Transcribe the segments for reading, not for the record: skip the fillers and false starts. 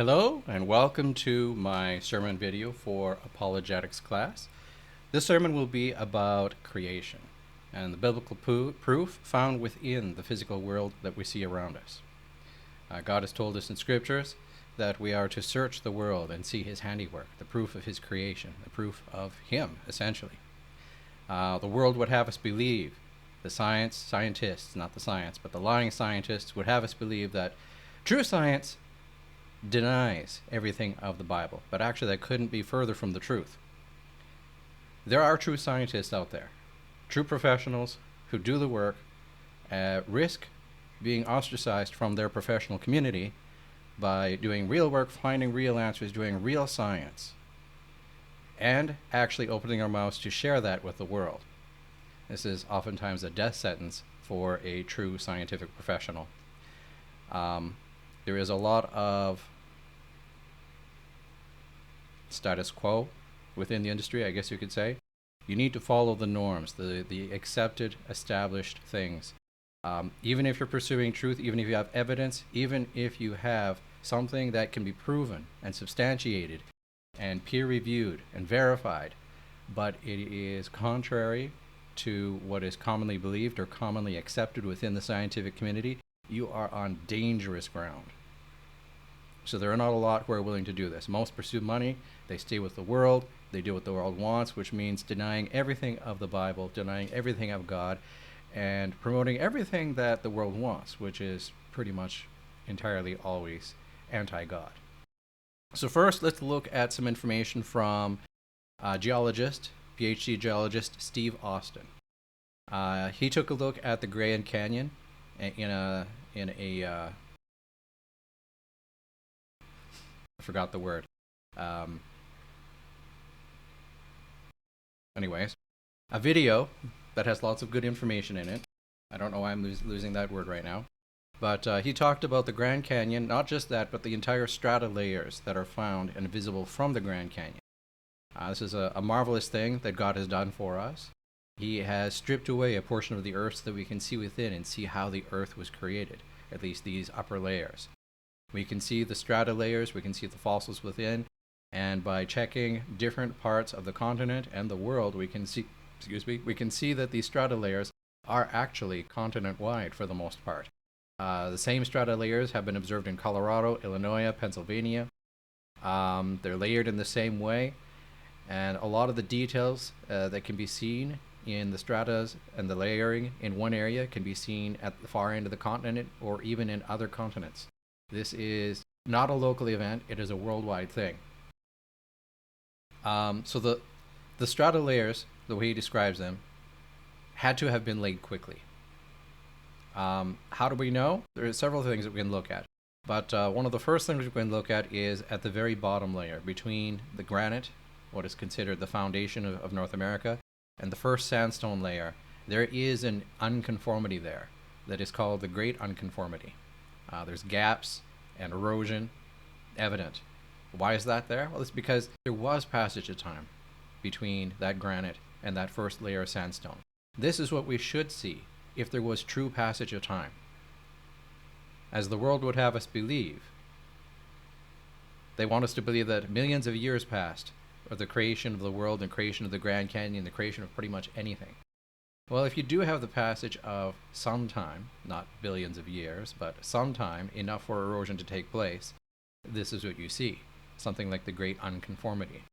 Hello and welcome to my sermon video for Apologetics class. This sermon will be about creation and the biblical proof found within the physical world that we see around us. God has told us in scriptures that we are to search the world and see his handiwork, the proof of his creation, the proof of him, essentially. The world would have us believe, the scientists, not the science, but the lying scientists would have us believe that true science denies everything of the Bible, but actually that couldn't be further from the truth. There are true scientists out there, true professionals who do the work, risk being ostracized from their professional community by doing real work, finding real answers, doing real science, and actually opening their mouths to share that with the world. This is oftentimes a death sentence for a true scientific professional. There is a lot of status quo within the industry, I guess you could say. You need to follow the norms, the accepted, established things. Even if you're pursuing truth, even if you have evidence, even if you have something that can be proven and substantiated and peer-reviewed and verified, but it is contrary to what is commonly believed or commonly accepted within the scientific community, you are on dangerous ground. So there are not a lot who are willing to do this. Most pursue money, they stay with the world, they do what the world wants, which means denying everything of the Bible, denying everything of God, and promoting everything that the world wants, which is pretty much entirely always anti-God. So first, let's look at some information from geologist, PhD geologist Steve Austin. He took a look at the Grand Canyon in a I forgot the word. Anyways, a video that has lots of good information in it. I don't know why I'm losing that word right now. But he talked about the Grand Canyon, not just that, but the entire strata layers that are found and visible from the Grand Canyon. This is a marvelous thing that God has done for us. He has stripped away a portion of the earth so that we can see within and see how the earth was created, at least these upper layers. We can see the strata layers, we can see the fossils within, and by checking different parts of the continent and the world, we can see that these strata layers are actually continent-wide for the most part. The same strata layers have been observed in Colorado, Illinois, Pennsylvania. They're layered in the same way, and a lot of the details that can be seen in the stratas and the layering in one area can be seen at the far end of the continent or even in other continents. This is not a local event, it is a worldwide thing. So the strata layers, the way he describes them, had to have been laid quickly. How do we know? There are several things that we can look at. But one of the first things we can look at is at the very bottom layer, between the granite, what is considered the foundation of North America, and the first sandstone layer. There is an unconformity there that is called the Great Unconformity. There's gaps and erosion evident. Why is that there? Well, it's because there was passage of time between that granite and that first layer of sandstone. This is what we should see if there was true passage of time. As the world would have us believe, they want us to believe that millions of years passed of the creation of the world and creation of the Grand Canyon, the creation of pretty much anything. Well, if you do have the passage of some time, not billions of years, but some time, enough for erosion to take place, this is what you see, something like the Great Unconformity.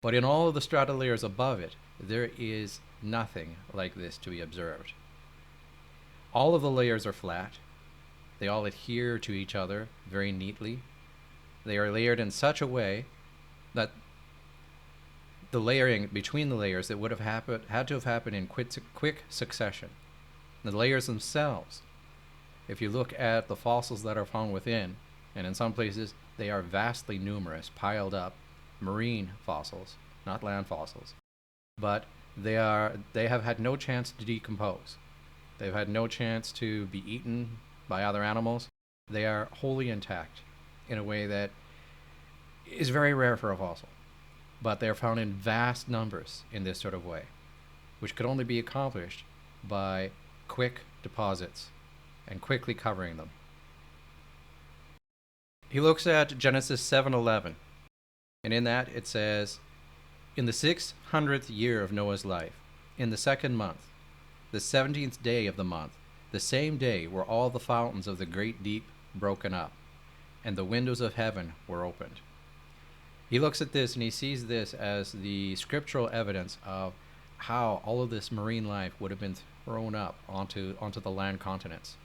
But in all of the strata layers above it, there is nothing like this to be observed. All of the layers are flat. They all adhere to each other very neatly. They are layered in such a way that the layering between the layers that would have had to have happened in quick succession. The layers themselves, if you look at the fossils that are found within, and in some places they are vastly numerous, piled up, marine fossils, not land fossils, but they have had no chance to decompose. They've had no chance to be eaten by other animals. They are wholly intact in a way that is very rare for a fossil. But they are found in vast numbers in this sort of way, which could only be accomplished by quick deposits and quickly covering them. He looks at Genesis 7:11, and in that it says, "In the 600th year of Noah's life, in the second month, the 17th day of the month, the same day were all the fountains of the great deep broken up, and the windows of heaven were opened." He looks at this and he sees this as the scriptural evidence of how all of this marine life would have been thrown up onto the land continents.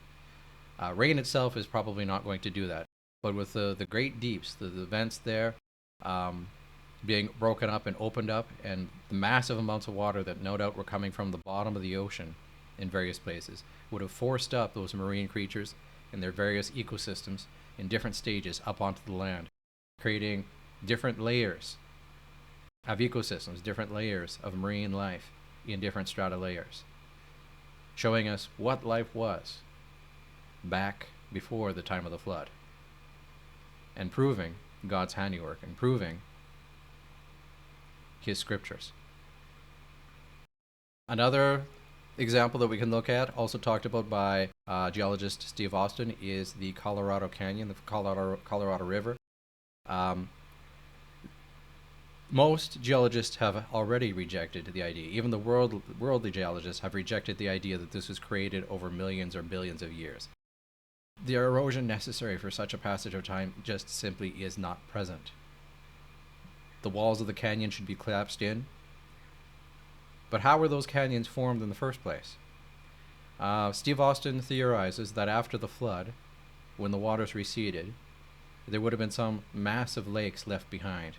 Rain itself is probably not going to do that, but with the great deeps, the vents there being broken up and opened up, and the massive amounts of water that no doubt were coming from the bottom of the ocean in various places, would have forced up those marine creatures and their various ecosystems in different stages up onto the land, creating different layers of ecosystems, different layers of marine life in different strata layers, showing us what life was back before the time of the flood, and proving God's handiwork and proving his scriptures. Another example that we can look at, also talked about by geologist Steve Austin, is the Colorado Canyon, the Colorado River. Most geologists have already rejected the idea. Even the worldly geologists have rejected the idea that this was created over millions or billions of years. The erosion necessary for such a passage of time just simply is not present. The walls of the canyon should be collapsed in. But how were those canyons formed in the first place? Steve Austin theorizes that after the flood, when the waters receded, there would have been some massive lakes left behind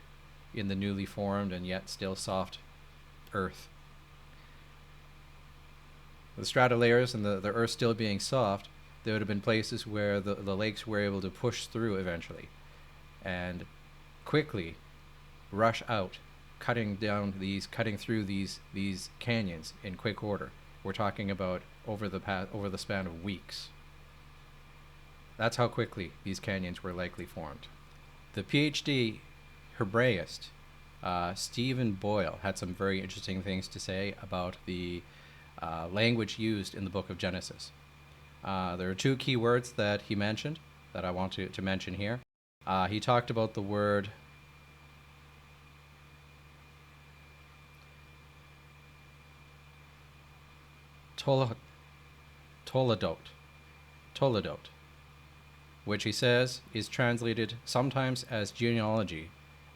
in the newly formed and yet still soft earth. The strata layers and the earth still being soft, there would have been places where the lakes were able to push through eventually and quickly rush out, cutting through these canyons in quick order. We're talking about over the span of weeks. That's how quickly these canyons were likely formed. The PhD Hebraist Stephen Boyle had some very interesting things to say about the language used in the book of Genesis. There are two key words that he mentioned that I want to mention here. He talked about the word toledot, which he says is translated sometimes as genealogy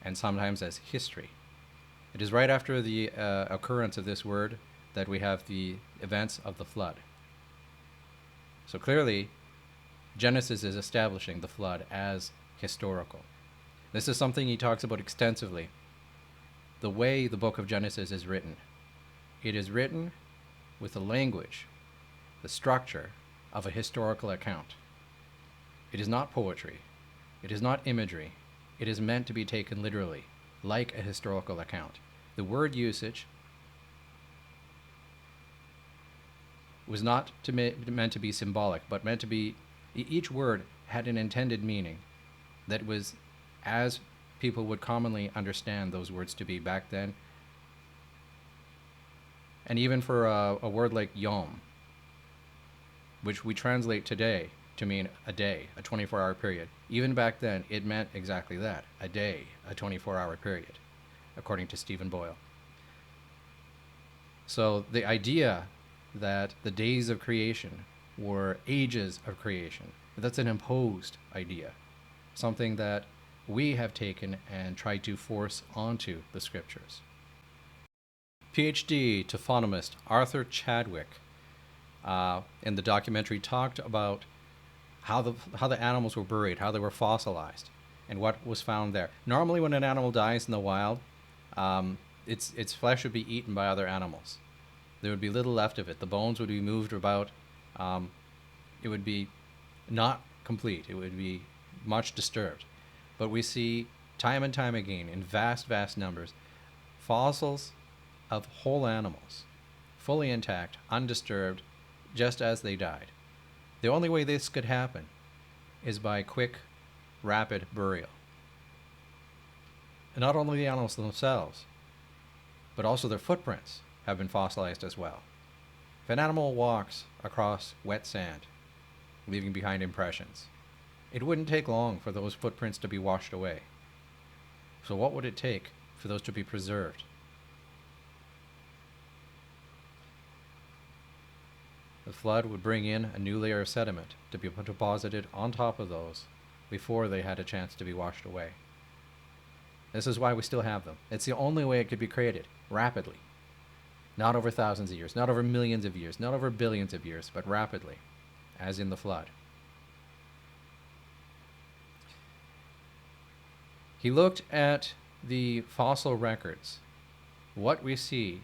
and sometimes as history. It is right after the occurrence of this word that we have the events of the flood. So clearly, Genesis is establishing the flood as historical. This is something he talks about extensively. The way the book of Genesis is written. It is written with the language, the structure of a historical account. It is not poetry. It is not imagery. It is meant to be taken literally, like a historical account. The word usage was not meant to be symbolic, but meant to be, each word had an intended meaning that was as people would commonly understand those words to be back then. And even for a word like yom, which we translate today to mean a day, a 24-hour period, even back then it meant exactly that, a day, a 24-hour period, according to Stephen Boyle. So the idea that the days of creation were ages of creation, that's an imposed idea, something that we have taken and tried to force onto the scriptures. PhD taphonomist Arthur Chadwick in the documentary talked about how the animals were buried, how they were fossilized, and what was found there. Normally when an animal dies in the wild, its flesh would be eaten by other animals. There would be little left of it. The bones would be moved about. It would be not complete. It would be much disturbed. But we see time and time again in vast, vast numbers fossils of whole animals, fully intact, undisturbed, just as they died. The only way this could happen is by quick, rapid burial. And not only the animals themselves, but also their footprints have been fossilized as well. If an animal walks across wet sand, leaving behind impressions, It wouldn't take long for those footprints to be washed away. So what would it take for those to be preserved? The flood would bring in a new layer of sediment to be deposited on top of those before they had a chance to be washed away. This is why we still have them. It's the only way it could be created, rapidly. Not over thousands of years, not over millions of years, not over billions of years, but rapidly, as in the flood. He looked at the fossil records, what we see,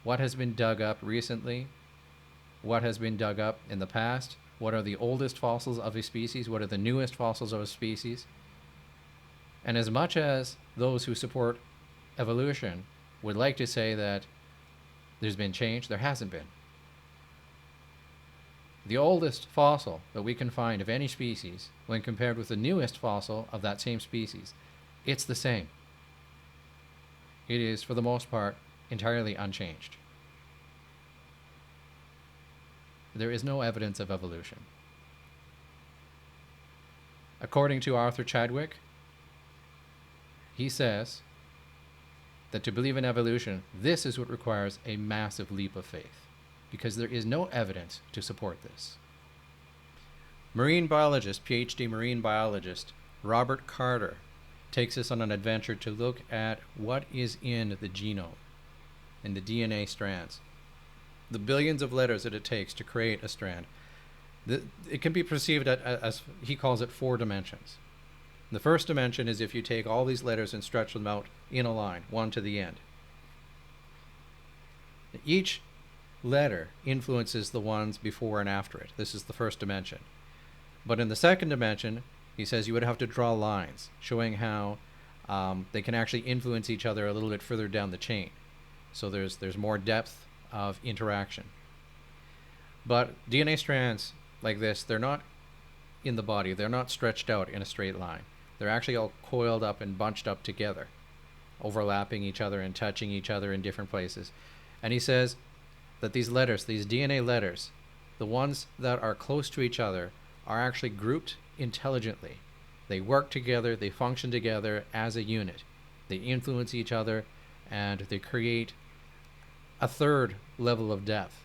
what has been dug up recently, what has been dug up in the past, what are the oldest fossils of a species, what are the newest fossils of a species. And as much as those who support evolution would like to say that there's been change, there hasn't been. The oldest fossil that we can find of any species, when compared with the newest fossil of that same species, it's the same. It is, for the most part, entirely unchanged. There is no evidence of evolution. According to Arthur Chadwick, he says that to believe in evolution, this is what requires a massive leap of faith, because there is no evidence to support this. Marine biologist, PhD marine biologist, Robert Carter takes us on an adventure to look at what is in the genome, in the DNA strands. The billions of letters that it takes to create a strand. It can be perceived as he calls it 4 dimensions. The first dimension is if you take all these letters and stretch them out in a line, one to the end. Each letter influences the ones before and after it. This is the first dimension. But in the second dimension, he says you would have to draw lines showing how they can actually influence each other a little bit further down the chain. So there's more depth of interaction. But DNA strands like this, they're not in the body. They're not stretched out in a straight line. They're actually all coiled up and bunched up together, overlapping each other and touching each other in different places. And he says that these letters, these DNA letters, the ones that are close to each other, are actually grouped intelligently. They work together, they function together as a unit. They influence each other, and they create a third level of depth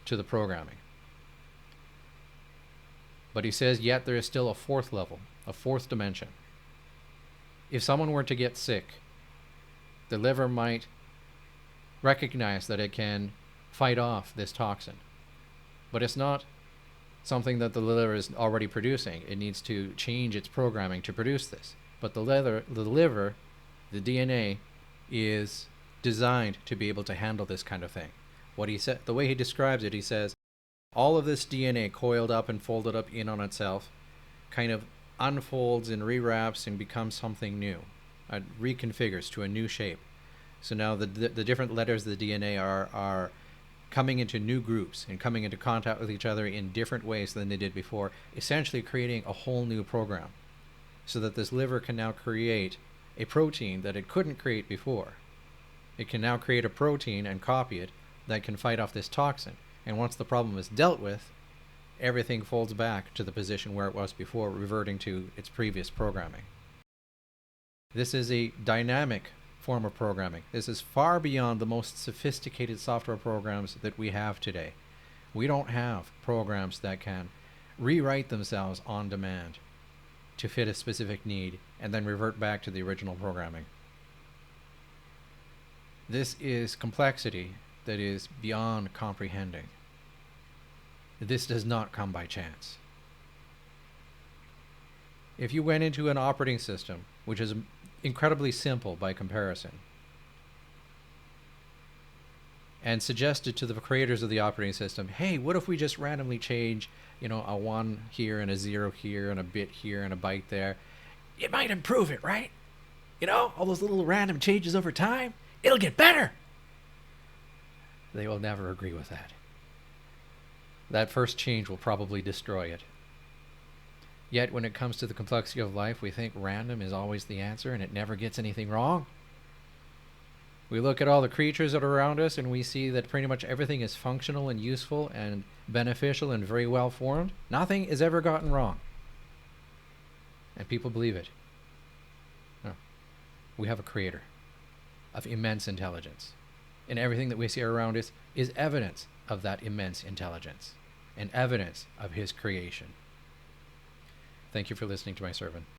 to the programming. But he says yet there is still a fourth level, a fourth dimension. If someone were to get sick, the liver might recognize that it can fight off this toxin. But it's not something that the liver is already producing. It needs to change its programming to produce this. But the liver, the DNA, is designed to be able to handle this kind of thing. What he said, the way he describes it, he says, all of this DNA coiled up and folded up in on itself kind of unfolds and rewraps and becomes something new. It reconfigures to a new shape. So now the different letters of the DNA are coming into new groups and coming into contact with each other in different ways than they did before, essentially creating a whole new program. So that this liver can now create a protein that it couldn't create before. It can now create a protein and copy it that can fight off this toxin. And once the problem is dealt with, everything folds back to the position where it was before, reverting to its previous programming. This is a dynamic form of programming. This is far beyond the most sophisticated software programs that we have today. We don't have programs that can rewrite themselves on demand to fit a specific need and then revert back to the original programming. This is complexity that is beyond comprehending. This does not come by chance. If you went into an operating system, which is incredibly simple by comparison, and suggested to the creators of the operating system, hey, what if we just randomly change, a 1 here and a 0 here and a bit here and a byte there? It might improve it, right? All those little random changes over time, it'll get better. They will never agree with that. That first change will probably destroy it. Yet when it comes to the complexity of life, we think random is always the answer and it never gets anything wrong. We look at all the creatures that are around us and we see that pretty much everything is functional and useful and beneficial and very well formed. Nothing is ever gotten wrong. And people believe it. No. We have a creator of immense intelligence. And everything that we see around us is evidence of that immense intelligence and evidence of his creation. Thank you for listening to my sermon.